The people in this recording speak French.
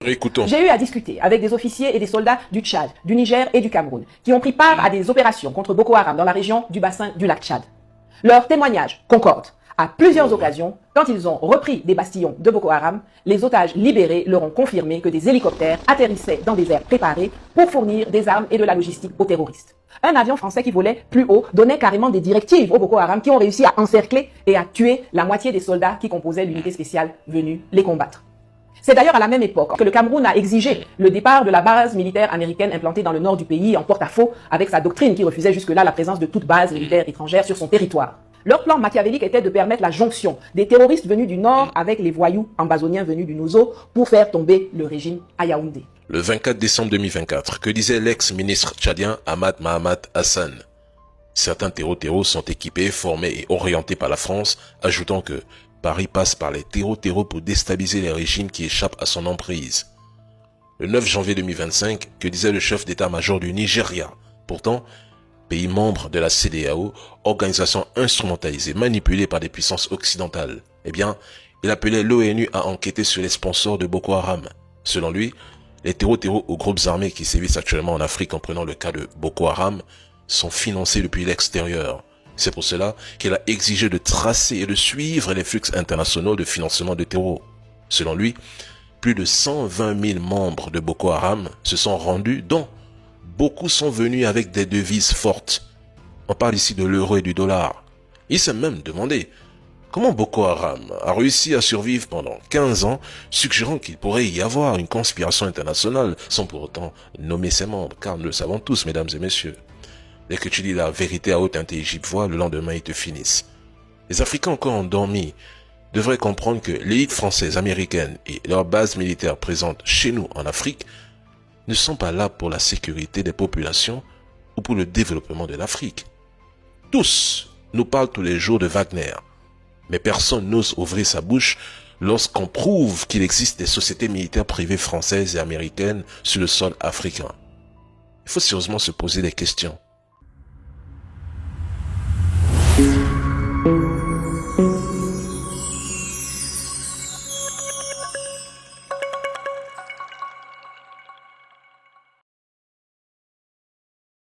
Écoutons. J'ai eu à discuter avec des officiers et des soldats du Tchad, du Niger et du Cameroun qui ont pris part à des opérations contre Boko Haram dans la région du bassin du lac Tchad. Leurs témoignages concordent. À plusieurs occasions, quand ils ont repris des bastions de Boko Haram, les otages libérés leur ont confirmé que des hélicoptères atterrissaient dans des aires préparées pour fournir des armes et de la logistique aux terroristes. Un avion français qui volait plus haut donnait carrément des directives aux Boko Haram qui ont réussi à encercler et à tuer la moitié des soldats qui composaient l'unité spéciale venue les combattre. C'est d'ailleurs à la même époque que le Cameroun a exigé le départ de la base militaire américaine implantée dans le nord du pays en porte-à-faux avec sa doctrine qui refusait jusque-là la présence de toute base militaire étrangère sur son territoire. Leur plan machiavélique était de permettre la jonction des terroristes venus du nord avec les voyous ambazoniens venus du Nozo pour faire tomber le régime à Yaoundé. Le 24 décembre 2024, que disait l'ex-ministre tchadien Ahmad Mahamat Hassan? Certains terreaux sont équipés, formés et orientés par la France, ajoutant que Paris passe par les terreaux pour déstabiliser les régimes qui échappent à son emprise. Le 9 janvier 2025, que disait le chef d'état-major du Nigeria? Pourtant, pays membre de la CEDEAO, organisation instrumentalisée, manipulée par des puissances occidentales. Eh bien, il appelait l'ONU à enquêter sur les sponsors de Boko Haram. Selon lui, les terreaux aux groupes armés qui sévissent actuellement en Afrique, en prenant le cas de Boko Haram, sont financés depuis l'extérieur. C'est pour cela qu'il a exigé de tracer et de suivre les flux internationaux de financement de terreaux. Selon lui, plus de 120 000 membres de Boko Haram se sont rendus, dont beaucoup sont venus avec des devises fortes. On parle ici de l'euro et du dollar. Il s'est même demandé comment Boko Haram a réussi à survivre pendant 15 ans, suggérant qu'il pourrait y avoir une conspiration internationale, sans pour autant nommer ses membres, car nous le savons tous, mesdames et messieurs. Dès que tu dis la vérité à haute intelligible voix, le lendemain ils te finissent. Les Africains encore endormis devraient comprendre que l'élite française, américaine et leurs bases militaires présentes chez nous en Afrique ne sont pas là pour la sécurité des populations ou pour le développement de l'Afrique. Tous nous parlent tous les jours de Wagner, mais personne n'ose ouvrir sa bouche lorsqu'on prouve qu'il existe des sociétés militaires privées françaises et américaines sur le sol africain. Il faut sérieusement se poser des questions.